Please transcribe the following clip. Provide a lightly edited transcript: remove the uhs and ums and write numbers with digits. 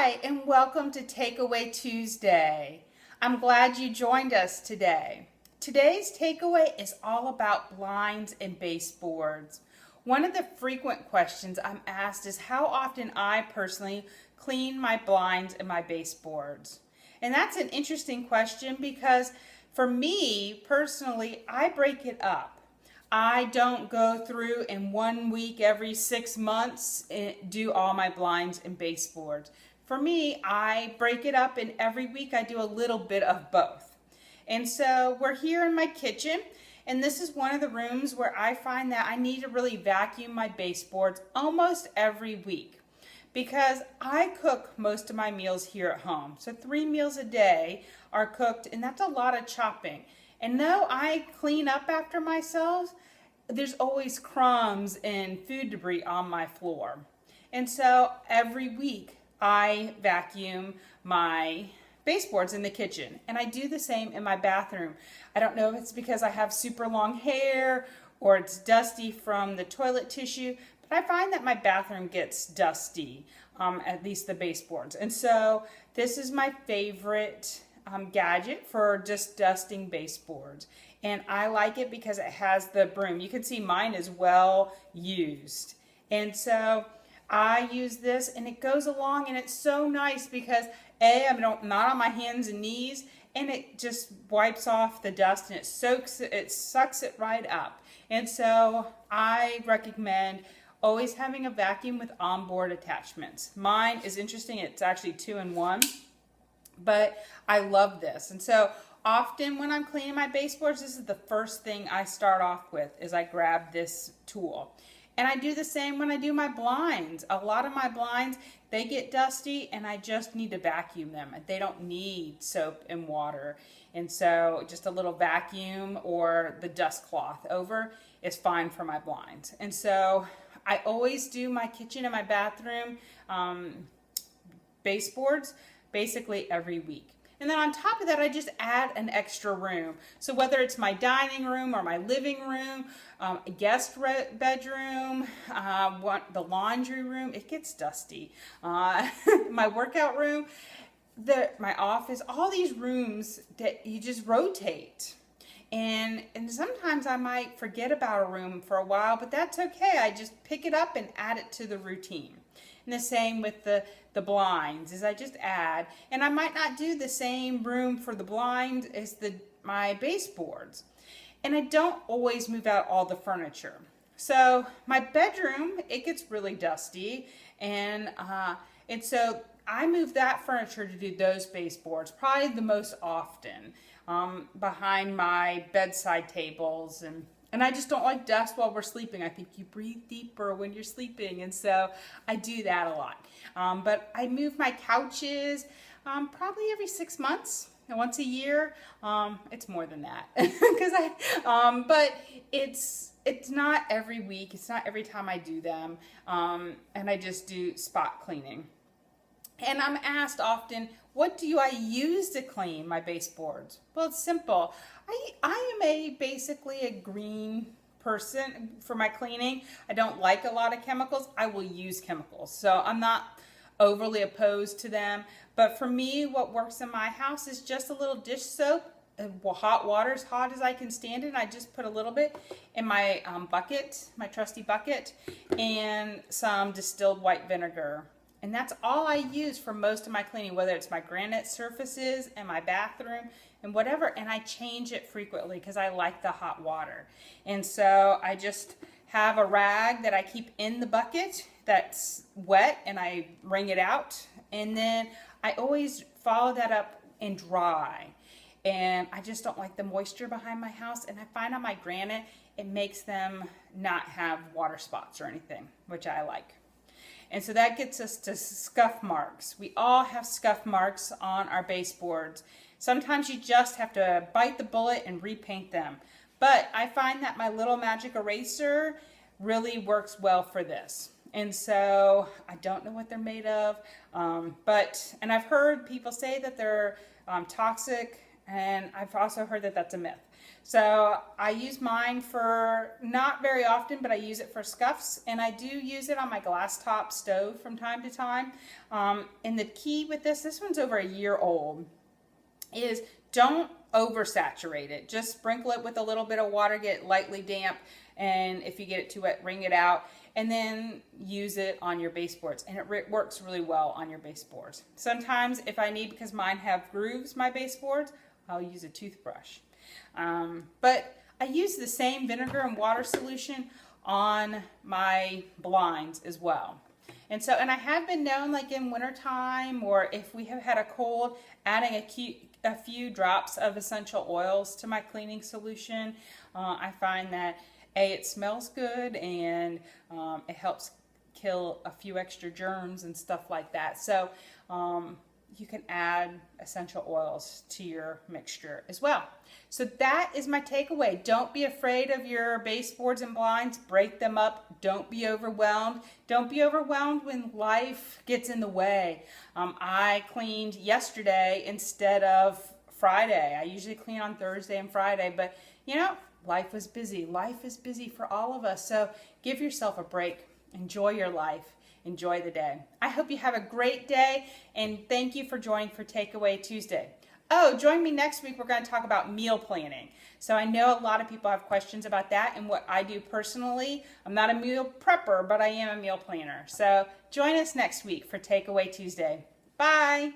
Hi, and welcome to Takeaway Tuesday. I'm glad you joined us today. Today's takeaway is all about blinds and baseboards. One of the frequent questions I'm asked is how often I personally clean my blinds and my baseboards. And that's an interesting question because for me personally, I break it up. I don't go through in 1 week every 6 months and do all my blinds and baseboards. For me, I break it up and every week I do a little bit of both. And so we're here in my kitchen, and this is one of the rooms where I find that I need to really vacuum my baseboards almost every week because I cook most of my meals here at home. So 3 meals a day are cooked, and that's a lot of chopping. And though I clean up after myself, there's always crumbs and food debris on my floor. And so every week I vacuum my baseboards in the kitchen, and I do the same in my bathroom. I don't know if it's because I have super long hair or it's dusty from the toilet tissue, but I find that my bathroom gets dusty, at least the baseboards. And so this is my favorite gadget for just dusting baseboards, and I like it because it has the broom. You can see mine is well used, and so I use this, and it goes along, and it's so nice because I'm not on my hands and knees, and it just wipes off the dust and it sucks it right up. And so I recommend always having a vacuum with onboard attachments. Mine is interesting, it's actually 2-in-1. But I love this. And so often when I'm cleaning my baseboards, this is the first thing I start off with, is I grab this tool. And I do the same when I do my blinds. A lot of my blinds, they get dusty and I just need to vacuum them. They don't need soap and water. And so just a little vacuum or the dust cloth over is fine for my blinds. And so I always do my kitchen and my bathroom baseboards basically every week. And then on top of that, I just add an extra room. So whether it's my dining room or my living room, a guest bedroom, the laundry room, it gets dusty. My workout room, my office, all these rooms that you just rotate. And sometimes I might forget about a room for a while, but that's okay. I just pick it up and add it to the routine. And the same with the blinds, is I just add, and I might not do the same room for the blind as my baseboards. And I don't always move out all the furniture. So my bedroom, it gets really dusty, and so I move that furniture to do those baseboards probably the most often, behind my bedside tables, and I just don't like dust while we're sleeping. I think you breathe deeper when you're sleeping, and so I do that a lot. But I move my couches probably every 6 months, and once a year. It's more than that, but it's not every week. It's not every time I do them, and I just do spot cleaning. And I'm asked often, what do I use to clean my baseboards? Well, it's simple. I am basically a green person for my cleaning. I don't like a lot of chemicals. I will use chemicals, so I'm not overly opposed to them. But for me, what works in my house is just a little dish soap. Hot water, as hot as I can stand it. I just put a little bit in my bucket, my trusty bucket, and some distilled white vinegar. And that's all I use for most of my cleaning, whether it's my granite surfaces and my bathroom and whatever. And I change it frequently because I like the hot water. And so I just have a rag that I keep in the bucket that's wet, and I wring it out. And then I always follow that up and dry. And I just don't like the moisture behind my house. And I find on my granite, it makes them not have water spots or anything, which I like. And so that gets us to scuff marks. We all have scuff marks on our baseboards. Sometimes you just have to bite the bullet and repaint them. But I find that my little magic eraser really works well for this. And so I don't know what they're made of, and I've heard people say that they're toxic And I've also heard that that's a myth. So I use mine for not very often, but I use it for scuffs, and I do use it on my glass top stove from time to time. And the key with this one's over a year old, is don't oversaturate it. Just sprinkle it with a little bit of water, get it lightly damp, and if you get it too wet, wring it out, and then use it on your baseboards. And it works really well on your baseboards. Sometimes if I need, because mine have grooves, my baseboards, I'll use a toothbrush. But I use the same vinegar and water solution on my blinds as well. And I have been known, like in wintertime, or if we have had a cold, adding a few drops of essential oils to my cleaning solution. I find that it smells good, and it helps kill a few extra germs and stuff like that. So you can add essential oils to your mixture as well. So that is my takeaway. Don't be afraid of your baseboards and blinds. Break them up. Don't be overwhelmed. Don't be overwhelmed when life gets in the way. I cleaned yesterday instead of Friday. I usually clean on Thursday and Friday, but you know, life was busy. Life is busy for all of us. So give yourself a break. Enjoy your life. Enjoy the day. I hope you have a great day, and thank you for joining for Takeaway Tuesday. Oh, join me next week. We're going to talk about meal planning. So I know a lot of people have questions about that and what I do personally. I'm not a meal prepper, but I am a meal planner. So join us next week for Takeaway Tuesday. Bye.